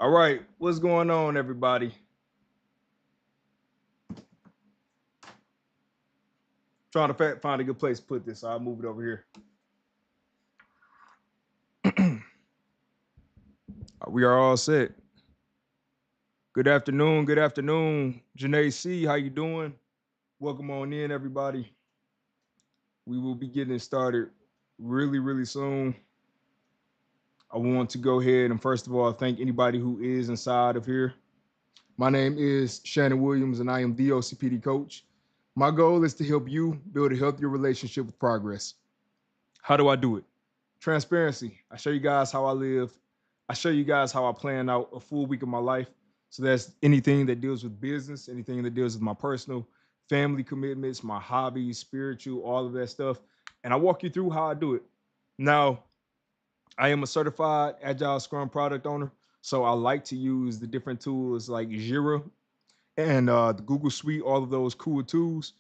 All right, what's going on, everybody? Trying to find a good place to put this, so I'll move it over here. We are all set. Good afternoon, Janae C. How you doing? Welcome on in, everybody. We will be getting started really soon. I want to go ahead and first of all thank anybody who is inside of here. My name is Shannon Williams, and I am the OCPD Coach. My goal is to help you build a healthier relationship with progress. How do I do it? Transparency. I show you guys how I live. I show you guys how I plan out a full week of my life. So that's anything that deals with business, anything that deals with my personal family commitments, my hobbies, spiritual, all of that stuff. And I walk you through how I do it. Now, I am a certified Agile Scrum product owner. So I like to use the different tools like Jira and the Google Suite, all of those cool tools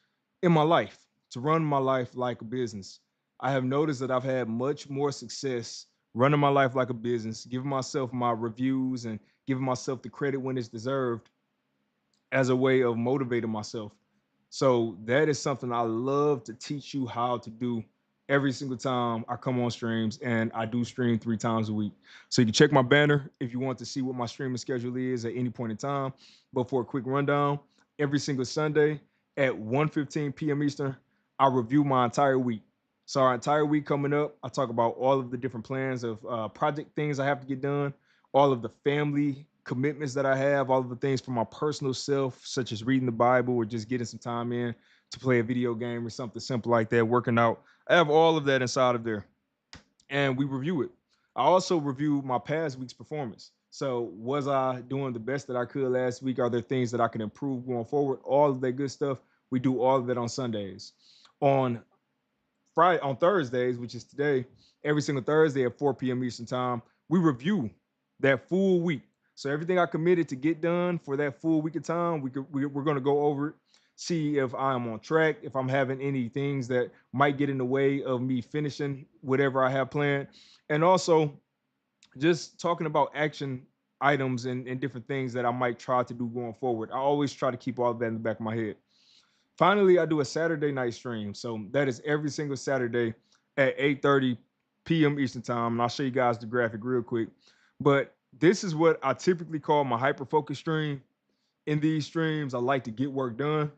in my life to run my life like a business. I have noticed that I've had much more success running my life like a business, giving myself my reviews and giving myself the credit when it's deserved as a way of motivating myself. So that is something I love to teach you how to do every single time I come on streams, and I do stream 3 times a week. So you can check my banner if you want to see what my streaming schedule is at any point in time. But for a quick rundown, every single Sunday at 1:15 p.m. Eastern, I review my entire week. So our entire week coming up, I talk about all of the different plans of project things I have to get done, all of the family commitments that I have, all of the things for my personal self, such as reading the Bible or just getting some time in to play a video game or something simple like that, working out. I have all of that inside of there, and we review it. I also review my past week's performance. So, was I doing the best that I could last week? Are there things that I can improve going forward? All of that good stuff. We do all of that on Sundays. On on Thursdays, which is today, every single Thursday at 4 p.m. Eastern time, we review that full week. So everything I committed to get done for that full week of time, we're going to go over it, see if I'm on track, if I'm having any things that might get in the way of me finishing whatever I have planned, and also just talking about action items and different things that I might try to do going forward. I always try to keep all of that in the back of my head. Finally, I do a Saturday night stream. So that is every single Saturday at 8:30 p.m. Eastern time. And I'll show you guys the graphic real quick. But this is what I typically call my hyper focus stream. In these streams, I like to get work done,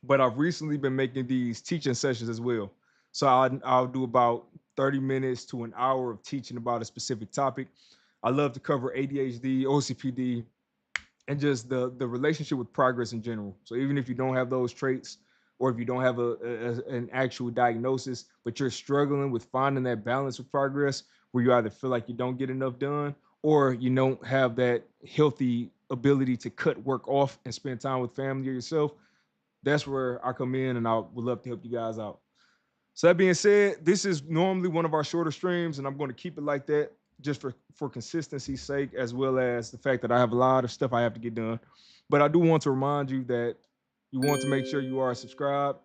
but I've recently been making these teaching sessions as well. So I'll do about 30 minutes to an hour of teaching about a specific topic. I love to cover ADHD, OCPD, and just the relationship with progress in general. So even if you don't have those traits, or if you don't have an actual diagnosis, but you're struggling with finding that balance with progress, where you either feel like you don't get enough done, or you don't have that healthy ability to cut work off and spend time with family or yourself, that's where I come in, and I would love to help you guys out. So that being said, this is normally one of our shorter streams, and I'm going to keep it like that just for consistency's sake, as well as the fact that I have a lot of stuff I have to get done. But I do want to remind you that you want to make sure you are subscribed.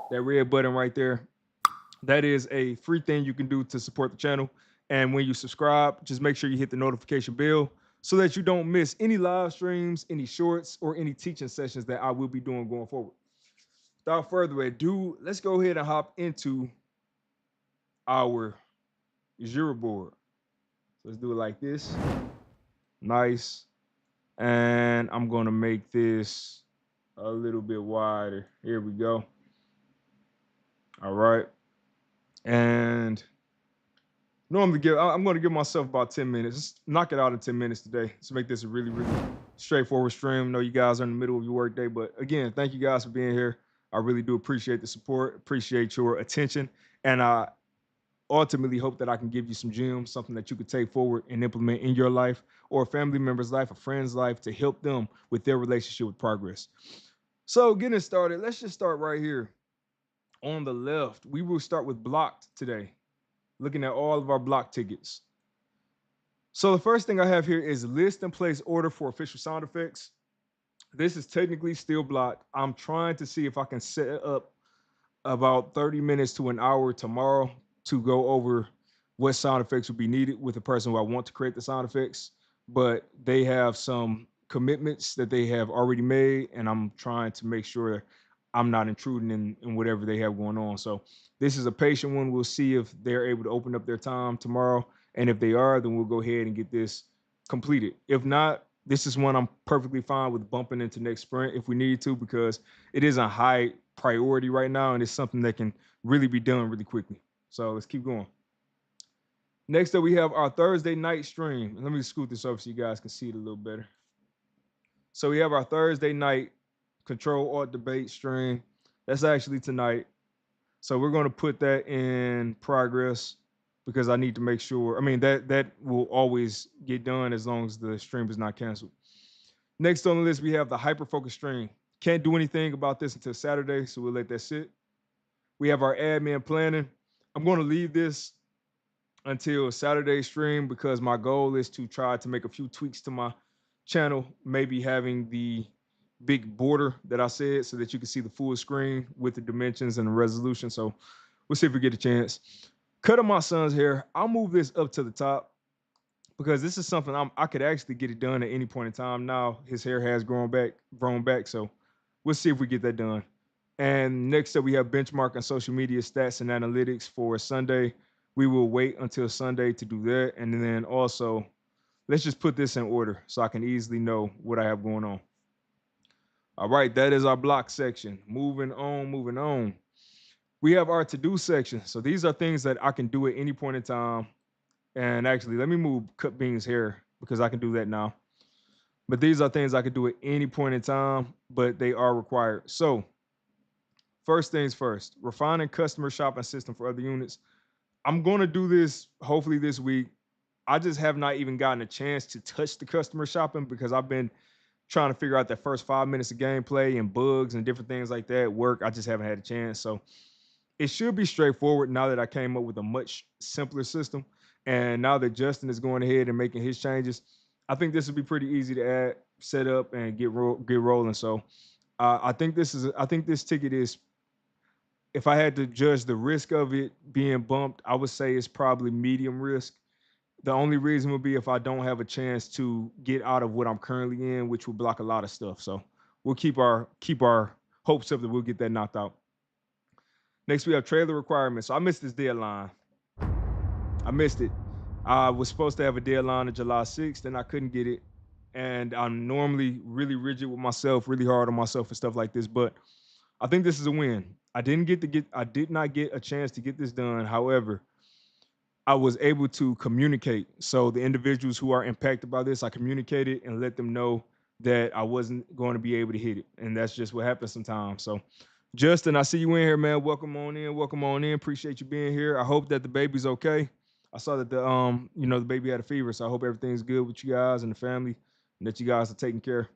That red button right there, that is a free thing you can do to support the channel. And when you subscribe, just make sure you hit the notification bell so that you don't miss any live streams, any shorts, or any teaching sessions that I will be doing going forward. Without further ado, let's go ahead and hop into our Jira board. So let's do it like this. Nice. And I'm going to make this a little bit wider. Here we go. All right. And I'm going to give myself about 10 minutes. Just knock it out in 10 minutes today. Let's make this a really straightforward stream. I know you guys are in the middle of your work day, but again, thank you guys for being here. I really do appreciate the support, appreciate your attention. And I ultimately hope that I can give you some gems, something that you could take forward and implement in your life or a family member's life, a friend's life, to help them with their relationship with progress. So getting started, let's just start right here. On the left, we will start with blocked today, looking at all of our block tickets. So the first thing I have here is list and place order for official sound effects. This is technically still blocked. I'm trying to see if I can set up about 30 minutes to an hour tomorrow to go over what sound effects would be needed with the person who I want to create the sound effects. but they have some commitments that they have already made, and I'm trying to make sure I'm not intruding in whatever they have going on. So this is a patient one. We'll see if they're able to open up their time tomorrow, and if they are, then we'll go ahead and get this completed. If not, this is one I'm perfectly fine with bumping into next sprint if we need to, because it is a high priority right now, and it's something that can really be done really quickly. So let's keep going. Next up, we have our Thursday night stream. Let me scoot this over so you guys can see it a little better. So we have our Thursday night control alt debate stream. That's actually tonight. So we're going to put that in progress because I need to make sure. I mean, that will always get done as long as the stream is not canceled. Next on the list, we have the hyper focus stream. Can't do anything about this until Saturday, so we'll let that sit. We have our admin planning. I'm going to leave this until Saturday stream because my goal is to try to make a few tweaks to my channel, maybe having the big border that I said so that you can see the full screen with the dimensions and the resolution. So we'll see if we get a chance. Cutting my son's hair, I'll move this up to the top because this is something I could actually get it done at any point in time. Now his hair has grown back. So we'll see if we get that done. And next up, we have benchmark social media stats and analytics for Sunday. We will wait until Sunday to do that. And then also, let's just put this in order so I can easily know what I have going on. All right, that is our block section. Moving on. We have our to-do section. So these are things that I can do at any point in time. And actually, let me move Cut Bean's hair because I can do that now. But these are things I can do at any point in time, but they are required. So first things first, refining customer shopping system for other units. I'm going to do this hopefully this week. I just have not even gotten a chance to touch the customer shopping because I've been trying to figure out that first 5 minutes of gameplay and bugs and different things like that at work. I just haven't had a chance. So it should be straightforward now that I came up with a much simpler system. And now that Justin is going ahead and making his changes, I think this will be pretty easy to add, set up, and get rolling. So I think this ticket is, if I had to judge the risk of it being bumped, I would say it's probably medium risk. The only reason would be if I don't have a chance to get out of what I'm currently in, which will block a lot of stuff. So we'll keep our hopes up that we'll get that knocked out. Next, we have trailer requirements. So I missed this deadline. I missed it. I was supposed to have a deadline on July 6th, and I couldn't get it. And I'm normally really rigid with myself, really hard on myself and stuff like this. But I think this is a win. I did not get a chance to get this done. However, I was able to communicate. So the individuals who are impacted by this, I communicated and let them know that I wasn't going to be able to hit it. And that's just what happens sometimes. So Justin, I see you in here, man. Welcome on in. Welcome on in. Appreciate you being here. I hope that the baby's okay. I saw that the baby had a fever. So I hope everything's good with you guys and the family and that you guys are taking care.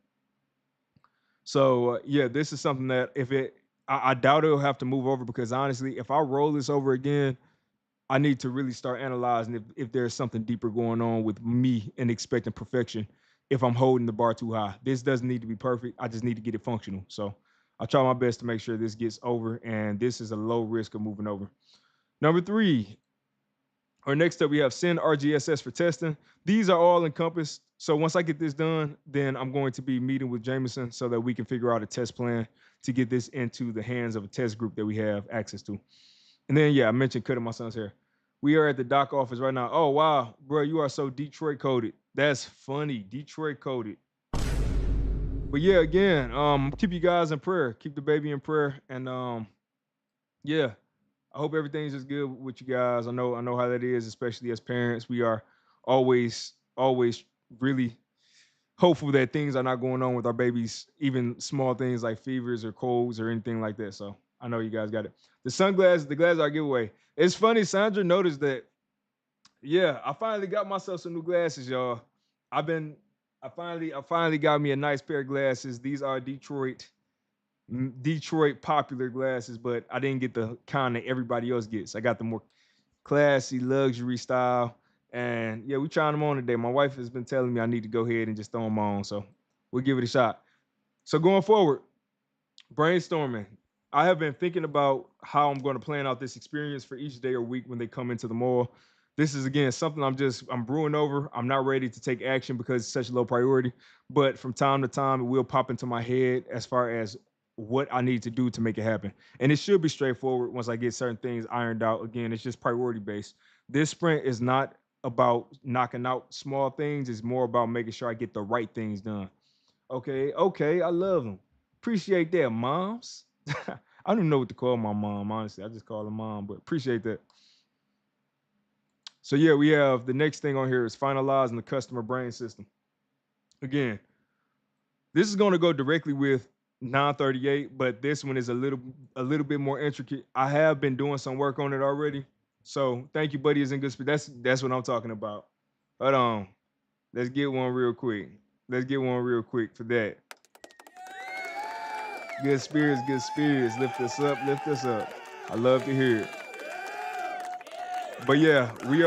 So yeah, this is something that I doubt it'll have to move over because honestly, if I roll this over again, I need to really start analyzing if there's something deeper going on with me and expecting perfection if I'm holding the bar too high. This doesn't need to be perfect. I just need to get it functional. So I'll try my best to make sure this gets over, and this is a low risk of moving over. Number 3, or next up, we have send RGSS for testing. These are all encompassed. So once I get this done, then I'm going to be meeting with Jameson so that we can figure out a test plan to get this into the hands of a test group that we have access to. And then, yeah, I mentioned cutting my son's hair. We are at the doc office right now. Oh, wow, bro, you are so Detroit coded. That's funny, Detroit coded. But yeah, again, keep you guys in prayer. Keep the baby in prayer. And yeah, I hope everything's just good with you guys. I know how that is, especially as parents. We are always really hopeful that things are not going on with our babies, even small things like fevers or colds or anything like that. So I know you guys got it. The glasses are giveaway. It's funny, Sandra noticed that. Yeah, I finally got myself some new glasses, y'all. I finally got me a nice pair of glasses. These are Detroit popular glasses, but I didn't get the kind that everybody else gets. I got the more classy luxury style. And yeah, we trying them on today. My wife has been telling me I need to go ahead and just throw them on. So we'll give it a shot. So going forward, brainstorming. I have been thinking about how I'm going to plan out this experience for each day or week when they come into the mall. This is again something I'm brewing over. I'm not ready to take action because it's such a low priority. But from time to time, it will pop into my head as far as what I need to do to make it happen. And it should be straightforward once I get certain things ironed out. Again, it's just priority based. This sprint is not about knocking out small things. It's more about making sure I get the right things done. Okay, I love them. Appreciate that, moms. I don't even know what to call my mom, honestly. I just call her mom, but appreciate that. So yeah, we have the next thing on here is finalizing the customer brain system. Again, this is going to go directly with 938, but this one is a little bit more intricate. I have been doing some work on it already. So thank you, buddy. Is in good spirit. That's what I'm talking about. Hold on. Let's get one real quick. Let's get one real quick for that. Good spirits, good spirits. Lift us up, lift us up. I love to hear it. But yeah, we're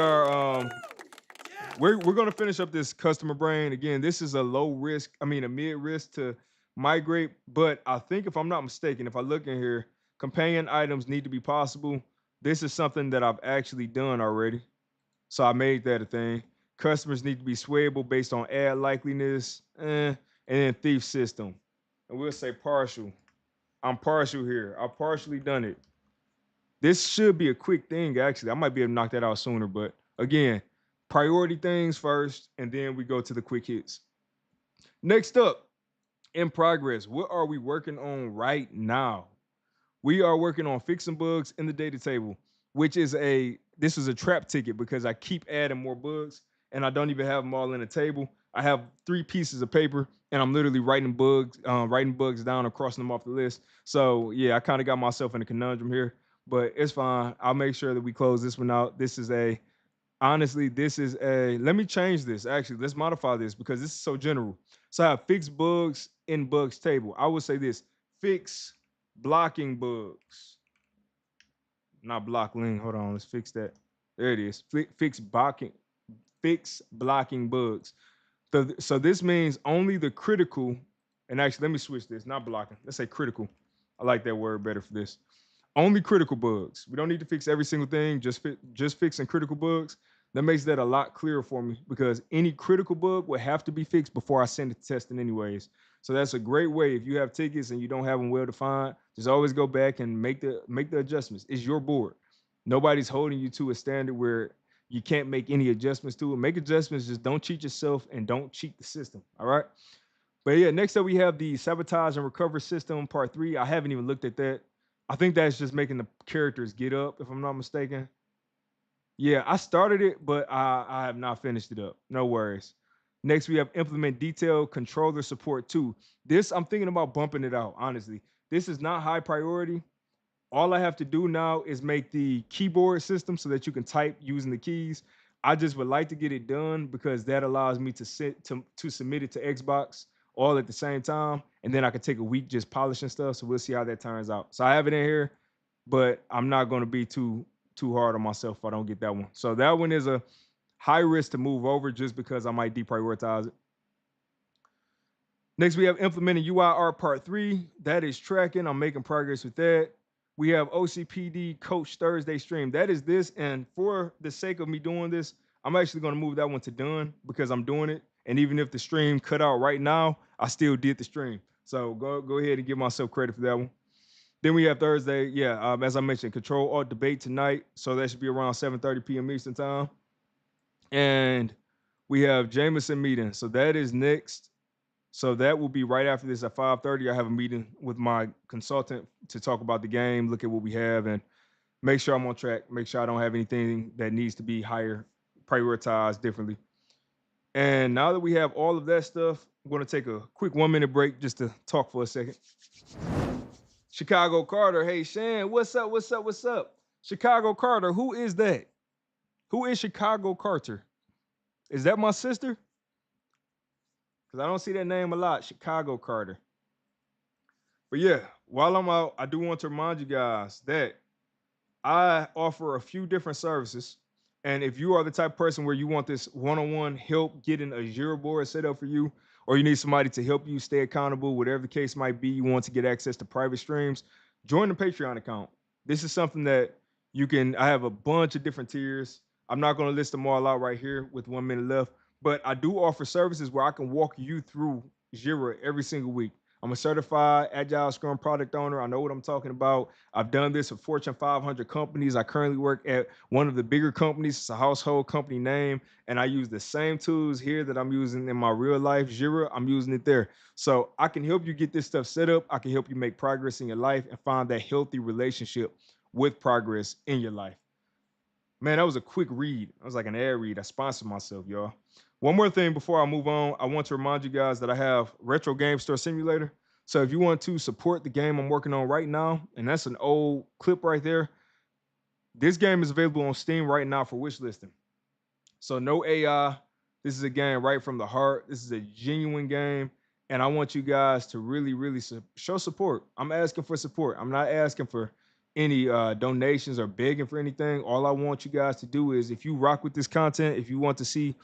gonna finish up this customer brain. Again, this is a low risk, I mean a mid risk to migrate, but I think if I'm not mistaken, if I look in here, companion items need to be possible. This is something that I've actually done already. So I made that a thing. Customers need to be swayable based on ad likeliness, and then thief system. And we'll say partial. I'm partial here. I've partially done it. This should be a quick thing, actually. I might be able to knock that out sooner, but again, priority things first, and then we go to the quick hits. Next up, in progress, what are we working on right now? We are working on fixing bugs in the data table, which is this is a trap ticket because I keep adding more bugs and I don't even have them all in the table. I have 3 pieces of paper and I'm literally writing bugs down and crossing them off the list. So yeah, I kind of got myself in a conundrum here, but it's fine. I'll make sure that we close this one out. Let me change this. Actually, let's modify this because this is so general. So I have fix bugs in bugs table. I would say this: fix blocking bugs, not blocking. Hold on, let's fix that. There it is. Fix blocking bugs. So this means only the critical. And actually, let me switch this. Not blocking. Let's say critical. I like that word better for this. Only critical bugs. We don't need to fix every single thing. Just fixing critical bugs. That makes that a lot clearer for me because any critical bug would have to be fixed before I send it to testing anyways. So that's a great way. If you have tickets and you don't have them well defined, just always go back and make the adjustments. It's your board. Nobody's holding you to a standard where you can't make any adjustments to it. Make adjustments. Just don't cheat yourself and don't cheat the system. All right. But yeah, next up we have the sabotage and recover system part 3. I haven't even looked at that. I think that's just making the characters get up, if I'm not mistaken. Yeah, I started it, but I have not finished it up. No worries. Next, we have implement detailed controller support 2. This, I'm thinking about bumping it out, honestly. This is not high priority. All I have to do now is make the keyboard system so that you can type using the keys. I just would like to get it done because that allows me to submit it to Xbox all at the same time, and then I can take a week just polishing stuff. So we'll see how that turns out. So I have it in here, but I'm not going to be too hard on myself if I don't get that one. So that one is a high risk to move over just because I might deprioritize it. Next, we have implementing UIR part 3. That is tracking. I'm making progress with that. We have OCPD Coach Thursday stream. That is this. And for the sake of me doing this, I'm actually going to move that one to done because I'm doing it. And even if the stream cut out right now, I still did the stream. So go ahead and give myself credit for that one. Then we have Thursday. Yeah, as I mentioned, control alt debate tonight. So that should be around 7:30 p.m. Eastern time. And we have Jameson meeting. So that is next. So that will be right after this at 5:30. I have a meeting with my consultant to talk about the game, look at what we have, and make sure I'm on track, make sure I don't have anything that needs to be higher, prioritized differently. And now that we have all of that stuff, I'm going to take a quick 1-minute break just to talk for a second. Chicago Carter, hey Shan, what's up? What's up? What's up? Chicago Carter, who is that? Who is Chicago Carter? Is that my sister? Because I don't see that name a lot, Chicago Carter. But yeah, while I'm out, I do want to remind you guys that I offer a few different services. And if you are the type of person where you want this one-on-one help getting a Jira board set up for you, or you need somebody to help you stay accountable, whatever the case might be, you want to get access to private streams, join the Patreon account. This is something that I have a bunch of different tiers. I'm not going to list them all out right here with 1 minute left, but I do offer services where I can walk you through Jira every single week. I'm a certified Agile Scrum product owner. I know what I'm talking about. I've done this for Fortune 500 companies. I currently work at one of the bigger companies. It's a household company name, and I use the same tools here that I'm using in my real life Jira. I'm using it there. So I can help you get this stuff set up. I can help you make progress in your life and find that healthy relationship with progress in your life. Man, that was a quick read. I was like an ad read. I sponsored myself, y'all. One more thing before I move on, I want to remind you guys that I have Retro Game Store Simulator. So if you want to support the game I'm working on right now, and that's an old clip right there, this game is available on Steam right now for wish listing. So no AI. This is a game right from the heart. This is a genuine game, and I want you guys to really, really show support. I'm asking for support. I'm not asking for any donations or begging for anything. All I want you guys to do is, if you rock with this content, if you want to see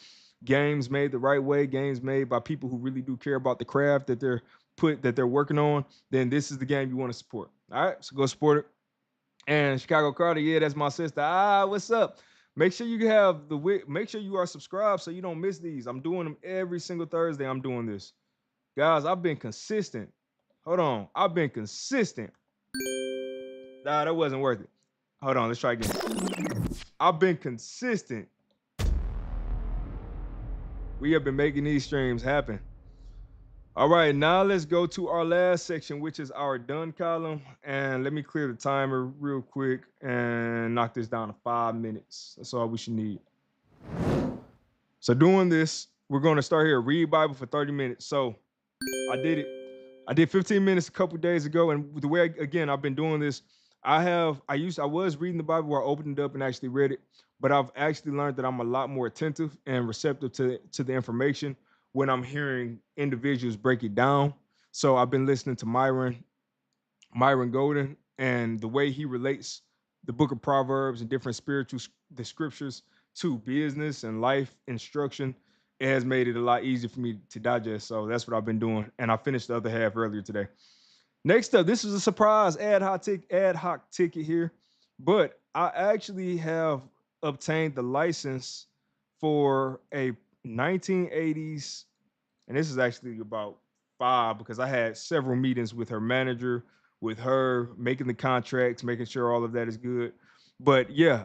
games made the right way, games made by people who really do care about the craft that they're working on, then this is the game you want to support. All right, so go support it. And Chicago Carter, yeah, that's my sister. What's up? Make sure you have make sure you are subscribed so you don't miss these. I'm doing them every single Thursday. I'm doing this. Guys, I've been consistent. Hold on. I've been consistent. Nah, that wasn't worth it. Hold on, let's try again. I've been consistent. We have been making these streams happen. All right, now let's go to our last section, which is our done column. And let me clear the timer real quick and knock this down to 5 minutes. That's all we should need. So doing this, we're going to start here, read Bible for 30 minutes. So I did it. I did 15 minutes a couple days ago. And the way, again, I've been doing this, I was reading the Bible where I opened it up and actually read it, but I've actually learned that I'm a lot more attentive and receptive to the information when I'm hearing individuals break it down. So I've been listening to Myron Golden, and the way he relates the book of Proverbs and different the scriptures to business and life instruction, it has made it a lot easier for me to digest. So that's what I've been doing. And I finished the other half earlier today. Next up, this was a surprise ad hoc ticket here, but I actually have obtained the license for a 1980s, and this is actually about 5 because I had several meetings with her manager, with her making the contracts, making sure all of that is good. But yeah,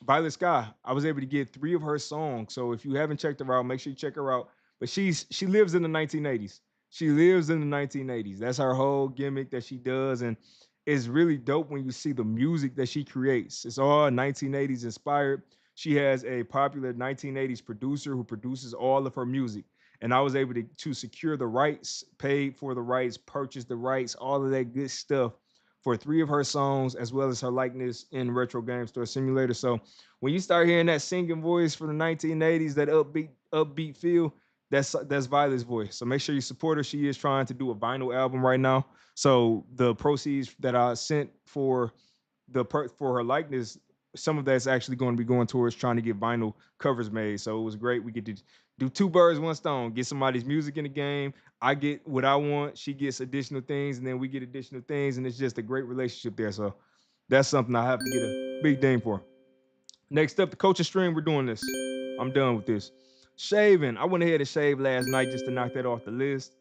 Violet Sky, I was able to get 3 of her songs. So if you haven't checked her out, make sure you check her out. But she lives in the 1980s. She lives in the 1980s. That's her whole gimmick that she does, and it's really dope when you see the music that she creates. It's all 1980s inspired. She has a popular 1980s producer who produces all of her music, and I was able to secure the rights, paid for the rights, purchase the rights, all of that good stuff for 3 of her songs, as well as her likeness in Retro Game Store Simulator. So when you start hearing that singing voice from the 1980s, that upbeat feel, that's Violet's voice. So make sure you support her. She is trying to do a vinyl album right now. So the proceeds that I sent for for her likeness, some of that's actually going to be going towards trying to get vinyl covers made. So it was great. We get to do 2 birds, 1 stone. Get somebody's music in the game. I get what I want. She gets additional things, and then we get additional things, and it's just a great relationship there. So that's something I have to get a big ding for. Next up, the coaching stream. We're doing this. I'm done with this. Shaving. I went ahead and shaved last night just to knock that off the list.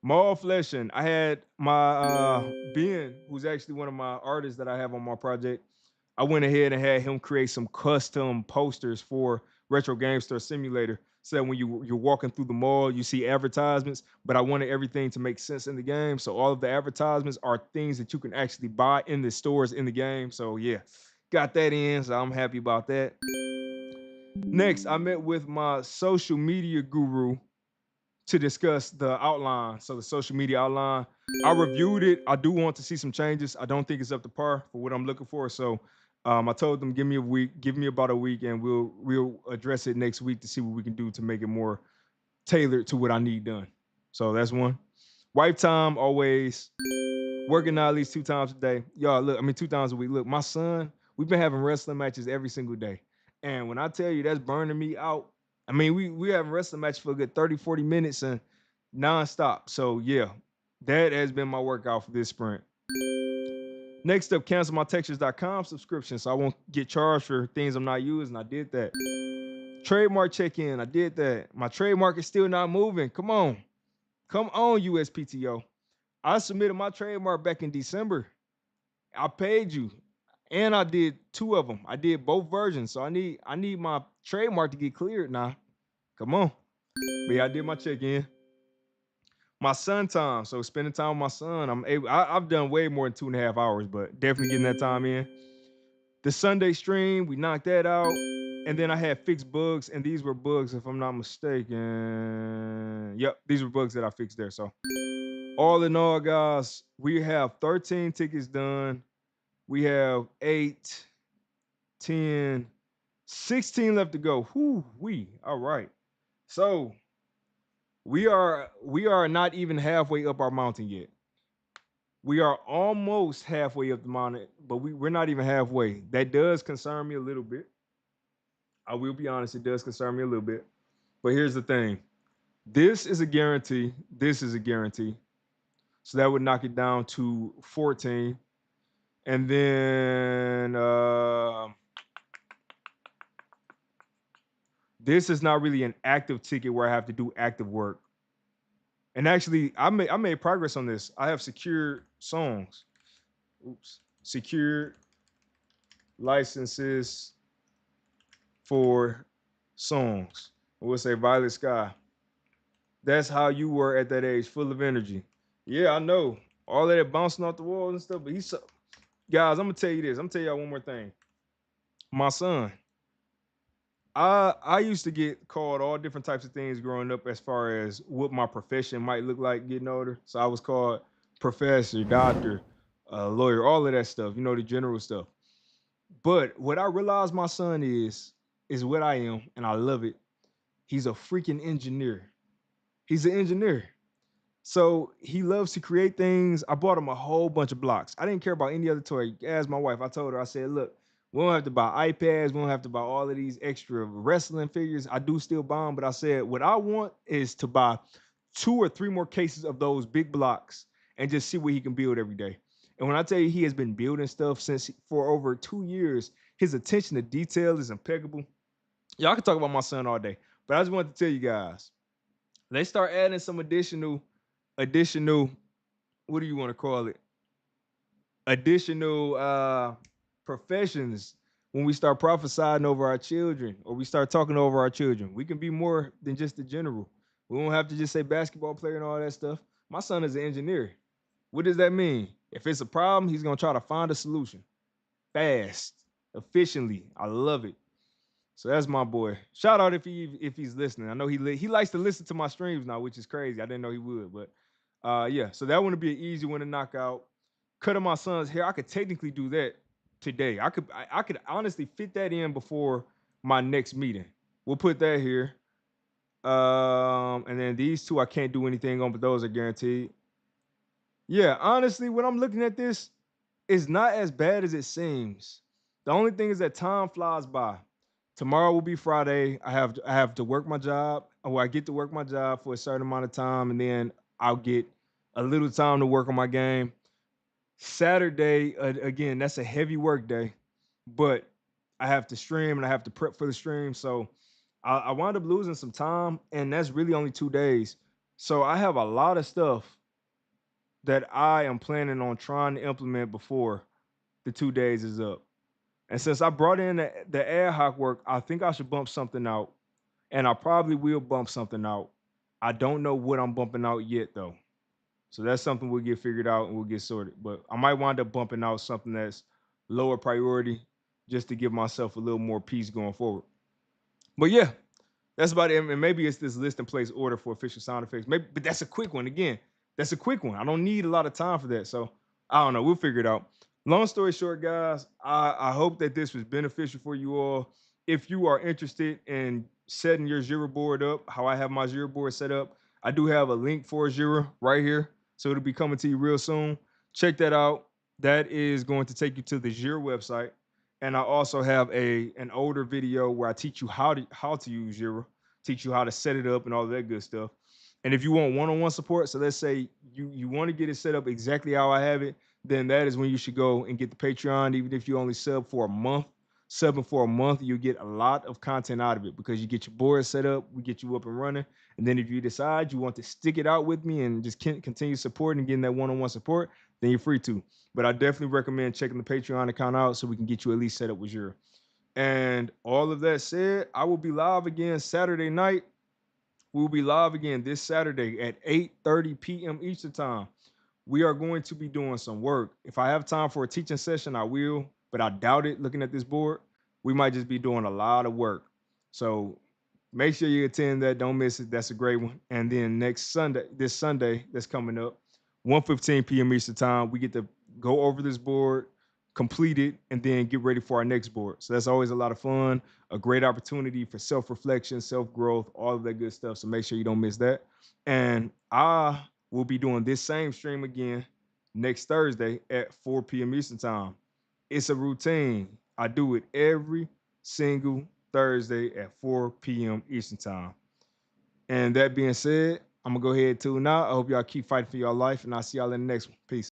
Mall fleshing. I had my Ben, who's actually one of my artists that I have on my project. I went ahead and had him create some custom posters for Retro Game Store Simulator. So that when you're walking through the mall, you see advertisements, but I wanted everything to make sense in the game. So all of the advertisements are things that you can actually buy in the stores in the game. So yeah, got that in. So I'm happy about that. Next, I met with my social media guru to discuss the outline. So the social media outline, I reviewed it. I do want to see some changes. I don't think it's up to par for what I'm looking for. So I told them, give me about a week, and we'll address it next week to see what we can do to make it more tailored to what I need done. So that's one. Wife time, always working out at least 2 times a day. Y'all, look, 2 times a week. Look, my son, we've been having wrestling matches every single day. And when I tell you that's burning me out, we have wrestling match for a good 30, 40 minutes and nonstop. So yeah, that has been my workout for this sprint. Next up, cancel my textures.com subscription so I won't get charged for things I'm not using. I did that. Trademark check-in. I did that. My trademark is still not moving. Come on. Come on, USPTO. I submitted my trademark back in December. I paid you. And I did 2 of them. I did both versions. So I need my trademark to get cleared now. Come on. But yeah, I did my check-in. My son time. So spending time with my son. I've done way more than 2.5 hours, but definitely getting that time in. The Sunday stream, we knocked that out. And then I had fixed bugs, and these were bugs, if I'm not mistaken. Yep, these were bugs that I fixed there. So all in all, guys, we have 13 tickets done. We have 8, 10, 16 left to go. All right. So we are not even halfway up our mountain yet. We are almost halfway up the mountain, but we're not even halfway. That does concern me a little bit. I will be honest, it does concern me a little bit. But here's the thing. This is a guarantee. This is a guarantee. So that would knock it down to 14. And then this is not really an active ticket where I have to do active work. And actually, I made progress on this. I have secured songs. Secured licenses for songs. We'll say Violet Sky. That's how you were at that age, full of energy. Yeah, I know. All that bouncing off the walls and stuff. But guys, I'm gonna tell you this. I'm gonna tell y'all one more thing. My son, I used to get called all different types of things growing up as far as what my profession might look like getting older. So I was called professor, doctor, lawyer, all of that stuff, the general stuff. But what I realized my son is what I am, and I love it. He's a freaking engineer. He's an engineer. So he loves to create things. I bought him a whole bunch of blocks. I didn't care about any other toy. As my wife, I told her, I said, look, we don't have to buy iPads. We don't have to buy all of these extra wrestling figures. I do still buy them, but I said, what I want is to buy 2 or 3 more cases of those big blocks and just see what he can build every day. And when I tell you he has been building stuff for over 2 years, his attention to detail is impeccable. Y'all can talk about my son all day, but I just wanted to tell you guys, let's start adding some additional, what do you want to call it? Additional professions when we start prophesying over our children or we start talking over our children. We can be more than just the general. We don't have to just say basketball player and all that stuff. My son is an engineer. What does that mean? If it's a problem, he's going to try to find a solution fast, efficiently. I love it. So that's my boy. Shout out if he's listening. I know he likes to listen to my streams now, which is crazy. I didn't know he would, but yeah. So that would be an easy one to knock out. Cutting my son's hair, I could technically do that today. I could honestly fit that in before my next meeting. We'll put that here. And then these 2 I can't do anything on, but those are guaranteed. Yeah, honestly, when I'm looking at this, it's not as bad as it seems. The only thing is that time flies by. Tomorrow will be Friday. I have to work my job, or I get to work my job for a certain amount of time, and then I'll get a little time to work on my game. Saturday, again, that's a heavy work day, but I have to stream and I have to prep for the stream. So I wound up losing some time, and that's really only 2 days. So I have a lot of stuff that I am planning on trying to implement before the 2 days is up. And since I brought in the ad hoc work, I think I should bump something out. And I probably will bump something out. I don't know what I'm bumping out yet, though. So that's something we'll get figured out and we'll get sorted. But I might wind up bumping out something that's lower priority just to give myself a little more peace going forward. But yeah, that's about it. And maybe it's this list and place order for official sound effects. Maybe, but that's a quick one. Again, that's a quick one. I don't need a lot of time for that. So I don't know. We'll figure it out. Long story short, guys, I hope that this was beneficial for you all. If you are interested in setting your Jira board up, how I have my Jira board set up, I do have a link for Jira right here. So it'll be coming to you real soon. Check that out. That is going to take you to the Jira website. And I also have an older video where I teach you how to use Jira, teach you how to set it up and all that good stuff. And if you want one-on-one support, so let's say you want to get it set up exactly how I have it, then that is when you should go and get the Patreon. Even if you only subbing for a month, you get a lot of content out of it because you get your board set up, we get you up and running. And then if you decide you want to stick it out with me and just continue supporting and getting that one-on-one support, then you're free to. But I definitely recommend checking the Patreon account out so we can get you at least set up with Jira. And all of that said, I will be live again Saturday night. We'll be live again this Saturday at 8:30 p.m. Eastern Time. We are going to be doing some work. If I have time for a teaching session, I will, but I doubt it looking at this board. We might just be doing a lot of work. So make sure you attend that. Don't miss it. That's a great one. And then this Sunday that's coming up, 1:15 p.m. Eastern Time, we get to go over this board, complete it, and then get ready for our next board. So that's always a lot of fun, a great opportunity for self-reflection, self-growth, all of that good stuff. So make sure you don't miss that. And we'll be doing this same stream again next Thursday at 4 p.m. Eastern Time. It's a routine. I do it every single Thursday at 4 p.m. Eastern Time. And that being said, I'm going to go ahead and tune out. I hope y'all keep fighting for your life, and I'll see y'all in the next one. Peace.